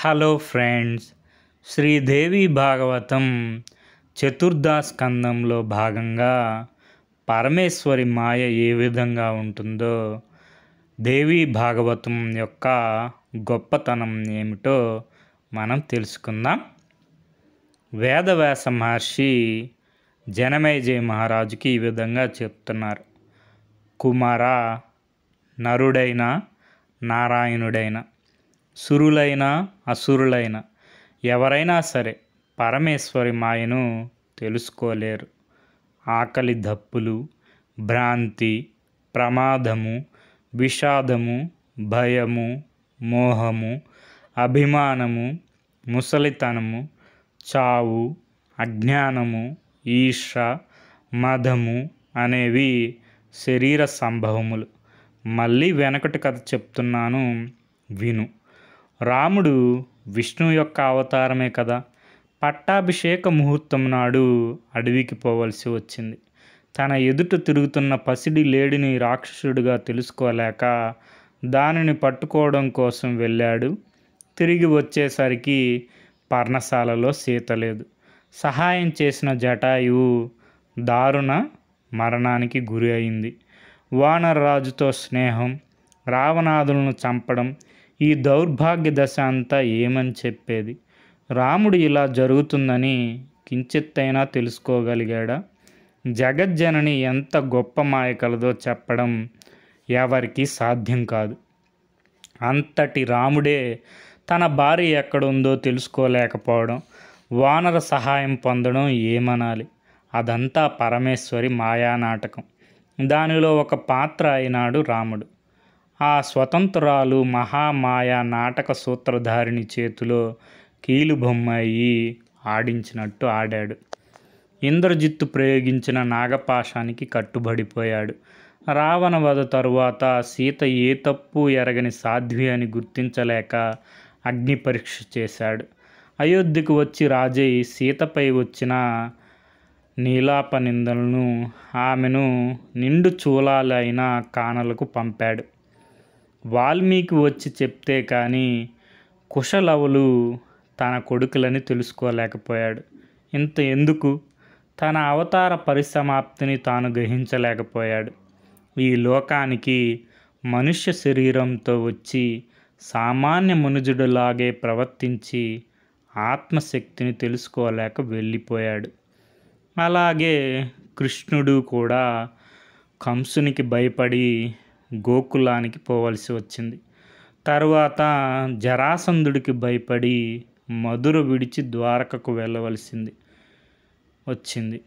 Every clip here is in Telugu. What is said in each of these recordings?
హలో ఫ్రెండ్స్, శ్రీదేవి భాగవతం చతుర్థ స్కందంలో భాగంగా పరమేశ్వరి మాయ ఏ విధంగా ఉంటుందో, దేవి భాగవతం యొక్క గొప్పతనం ఏమిటో మనం తెలుసుకుందాం. వేదవ్యాస మహర్షి జనమేజయ మహారాజుకి ఈ విధంగా చెప్తున్నారు. కుమార, నరుడైన నారాయణుడైన, సురులైన అసురులైన ఎవరైనా సరే పరమేశ్వరి మాయను తెలుసుకోలేరు. ఆకలి దప్పులు, భ్రాంతి, ప్రమాదము, విషాదము, భయము, మోహము, అభిమానము, ముసలితనము, చావు, అజ్ఞానము, ఈర్ష, మదము అనేవి శరీర సంభవములు. మళ్ళీ వెనకటి కథ చెప్తున్నాను, విను. రాముడు విష్ణు యొక్క అవతారమే కదా. పట్టాభిషేక ముహూర్తం నాడు అడవికి పోవలసి వచ్చింది. తన ఎదుట తిరుగుతున్న పసిడి లేడిని రాక్షసుడిగా తెలుసుకోలేక దానిని పట్టుకోవడం కోసం వెళ్ళాడు. తిరిగి వచ్చేసరికి పర్ణశాలలో సీత లేదు. సహాయం చేసిన జటాయువు దారుణ మరణానికి గురి అయింది. వానరరాజుతో స్నేహం, రావణాదులను చంపడం, ఈ దౌర్భాగ్య దశ అంతా ఏమని చెప్పేది? రాముడు ఇలా జరుగుతుందని కించిత్తైనా తెలుసుకోగలిగాడా? జగజ్జనని ఎంత గొప్ప మాయ కలదో చెప్పడం ఎవరికీ సాధ్యం కాదు. అంతటి రాముడే తన భార్య ఎక్కడుందో తెలుసుకోలేకపోవడం, వానర సహాయం పొందడం ఏమనాలి? అదంతా పరమేశ్వరి మాయానాటకం. దానిలో ఒక పాత్ర అయినాడు రాముడు. ఆ స్వతంత్రాలు మహామాయ నాటక సూత్రధారిణి చేతిలో కీలుబొమ్మ అయి ఆడించినట్టు ఆడాడు. ఇంద్రజిత్తు ప్రయోగించిన నాగపాశానికి కట్టుబడిపోయాడు. రావణ వధ తరువాత సీత ఏ తప్పు ఎరగని సాధ్వి అని గుర్తించలేక అగ్ని పరీక్ష చేశాడు. అయోధ్యకు వచ్చి రాజై సీతపై వచ్చిన నీలాప నిందలను ఆమెను నిండు చూలాలైన కానలకు పంపాడు. వాల్మీకి వచ్చి చెప్తే కానీ కుశలవులు తన కొడుకులని తెలుసుకోలేకపోయాడు. ఇంత ఎందుకు? తన అవతార పరిసమాప్తిని తాను గ్రహించలేకపోయాడు. ఈ లోకానికి మనుష్య శరీరంతో వచ్చి సామాన్య మనుజుడిలాగే ప్రవర్తించి ఆత్మశక్తిని తెలుసుకోలేక వెళ్ళిపోయాడు. అలాగే కృష్ణుడు కూడా కంసునికి భయపడి గోకులానికి పోవలసి వచ్చింది. తరువాత జరాసంధుడికి భయపడి మధుర విడిచి ద్వారకకు వెళ్ళవలసింది వచ్చింది.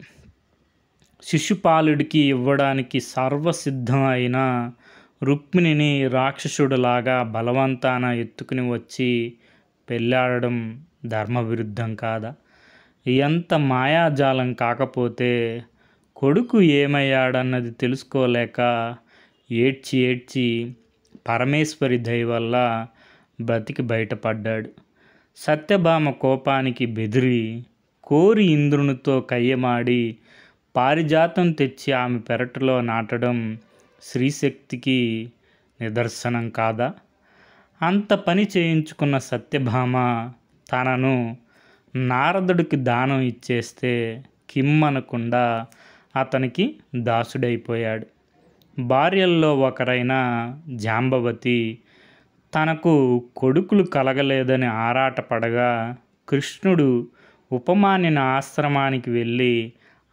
శిశుపాలుడికి ఇవ్వడానికి సర్వసిద్ధం అయిన రుక్మిణిని రాక్షసుడిలాగా బలవంతాన ఎత్తుకుని వచ్చి పెళ్ళాడడం ధర్మవిరుద్ధం కాదా? ఎంత మాయాజాలం కాకపోతే కొడుకు ఏమయ్యాడన్నది తెలుసుకోలేక ఏడ్చి ఏడ్చి పరమేశ్వరి దయ వల్ల బ్రతికి బయటపడ్డాడు. సత్యభామ కోపానికి బెదిరి కోరి ఇంద్రునితో కయ్యమాడి పారిజాతం తెచ్చి ఆమె పెరటిలో నాటడం శ్రీశక్తికి నిదర్శనం కాదా? అంత పని చేయించుకున్న సత్యభామ తనను నారదుడికి దానం ఇచ్చేస్తే కిమ్మనకుండా అతనికి దాసుడైపోయాడు. భార్యల్లో ఒకరైన జాంబవతి తనకు కొడుకులు కలగలేదని ఆరాటపడగా కృష్ణుడు ఉపమాన్యుని ఆశ్రమానికి వెళ్ళి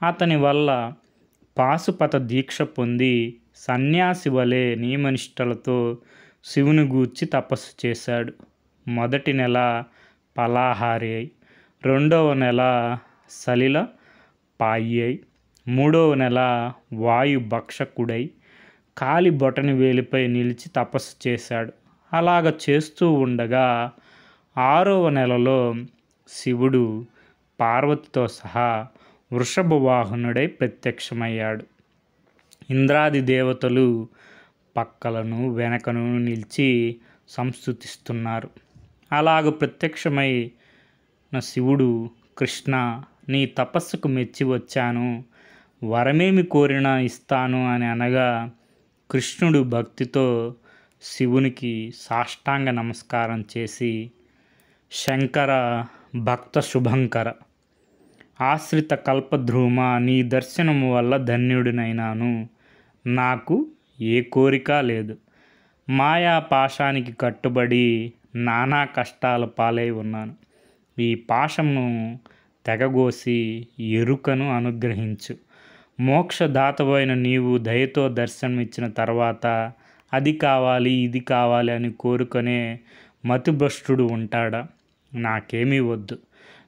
అతని వల్ల పాశుపత దీక్ష పొంది సన్యాసి వలె నియమనిష్టలతో శివుని గూర్చి తపస్సు చేశాడు. మొదటి నెల పలాహారి అయి, రెండవ నెల సలిల పాయి అయి, మూడవ నెల వాయు భక్షకుడై కాలి బొటని వేలిపై నిలిచి తపస్సు చేశాడు. అలాగ చేస్తూ ఉండగా 6వ నెలలో శివుడు పార్వతితో సహా వృషభ వాహనుడై ప్రత్యక్షమయ్యాడు. ఇంద్రాది దేవతలు పక్కలను వెనకను నిలిచి సంస్తుతిస్తున్నారు. అలాగ ప్రత్యక్షమైన శివుడు, కృష్ణ, నీ తపస్సుకు మెచ్చి వచ్చాను, వరమేమి కోరినా ఇస్తాను అని అనగా కృష్ణుడు భక్తితో శివునికి సాష్టాంగ నమస్కారం చేసి శంకర భక్త శుభంకర. ఆశ్రిత కల్పద్రుమ నీ దర్శనము వల్ల ధన్యుడినైనాను. నాకు ఏ కోరిక లేదు. మాయా పాశానికి కట్టుబడి నానా కష్టాల పాలై ఉన్నాను. ఈ పాశమును తెగగోసి ఎరుకను అనుగ్రహించు. మోక్షదాతవైన నీవు దయతో దర్శనమిచ్చిన తర్వాత అది కావాలి ఇది కావాలి అని కోరుకునే మతిభ్రష్టుడు ఉంటాడా? నాకేమీ వద్దు,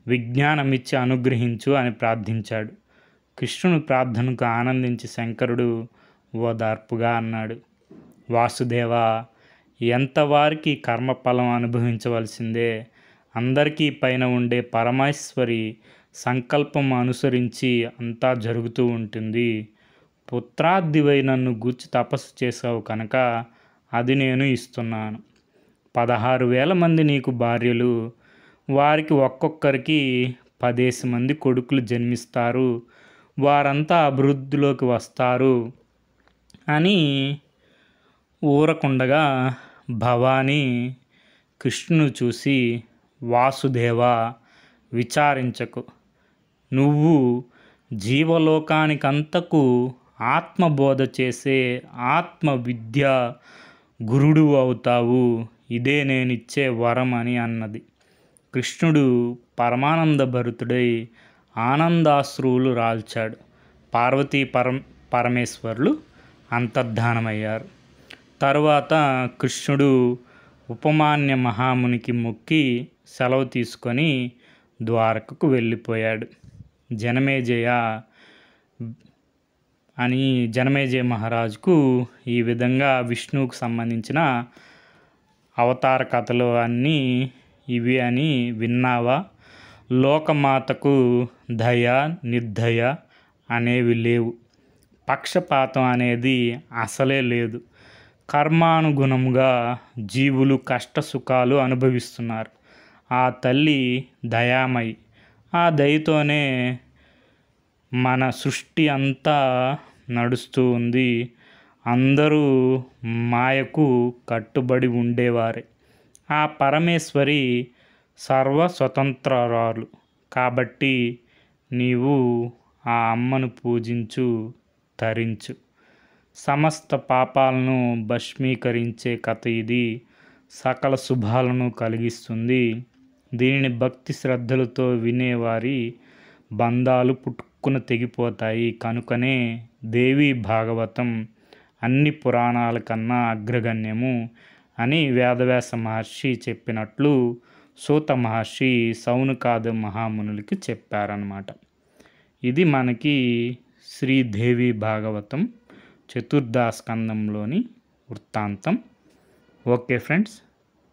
విజ్ఞానమిచ్చి అనుగ్రహించు అని ప్రార్థించాడు. కృష్ణుని ప్రార్థనకు ఆనందించి శంకరుడు ఓదార్పుగా అన్నాడు, వాసుదేవ, ఎంతవారికి కర్మఫలం అనుభవించవలసిందే. అందరికీ పైన ఉండే పరమేశ్వరి సంకల్పం అనుసరించి అంతా జరుగుతూ ఉంటుంది. పుత్రాదివై నన్ను గూర్చి తపస్సు చేసావు కనుక అది నేను ఇస్తున్నాను. 16,000 మంది నీకు భార్యలు, వారికి ఒక్కొక్కరికి 10 మంది కొడుకులు జన్మిస్తారు. వారంతా అభివృద్ధిలోకి వస్తారు అని ఊరకుండగా భవానీ కృష్ణును చూసి, వాసుదేవ, విచారించకు. నువ్వు జీవలోకానికంతకు ఆత్మబోధ చేసే ఆత్మ విద్య గురుడు అవుతావు. ఇదే నేనిచ్చే వరం అని అన్నది. కృష్ణుడు పరమానంద భరితుడై ఆనందాశ్రువులు రాల్చాడు. పార్వతీ పరమేశ్వరులు అంతర్ధానమయ్యారు. తరువాత కృష్ణుడు ఉపమాన్య మహామునికి మొక్కి సెలవు తీసుకొని ద్వారకకు వెళ్ళిపోయాడు. జనమేజయ మహారాజుకు ఈ విధంగా విష్ణువుకు సంబంధించిన అవతార కథలు అన్నీ ఇవి అని విన్నావా? లోకమాతకు దయ నిర్దయ అనేవి లేవు. పక్షపాతం అనేది అసలే లేదు. కర్మానుగుణంగా జీవులు కష్ట సుఖాలు అనుభవిస్తున్నారు. ఆ తల్లి దయామయి. ఆ దయతోనే మన సృష్టి అంతా నడుస్తూ ఉంది. అందరూ మాయకు కట్టుబడి ఉండేవారే. ఆ పరమేశ్వరి సర్వస్వతంత్రాలు. కాబట్టి నీవు ఆ అమ్మను పూజించు, తరించు. సమస్త పాపాలను భస్మీకరించే కథ ఇది. సకల శుభాలను కలిగిస్తుంది. దీనిని భక్తి శ్రద్ధలతో వినేవారి బంధాలు పుట్టుకున తెగిపోతాయి. కనుకనే దేవి భాగవతం అన్ని పురాణాల కన్నా అగ్రగణ్యము అని వేదవ్యాస మహర్షి చెప్పినట్లు సూత మహర్షి సౌనకాది మహామునులకి చెప్పారన్నమాట. ఇది మనకి శ్రీదేవి భాగవతం చతుర్థస్కందంలోని వృత్తాంతం. Okay friends,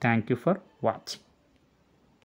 thank you for watching.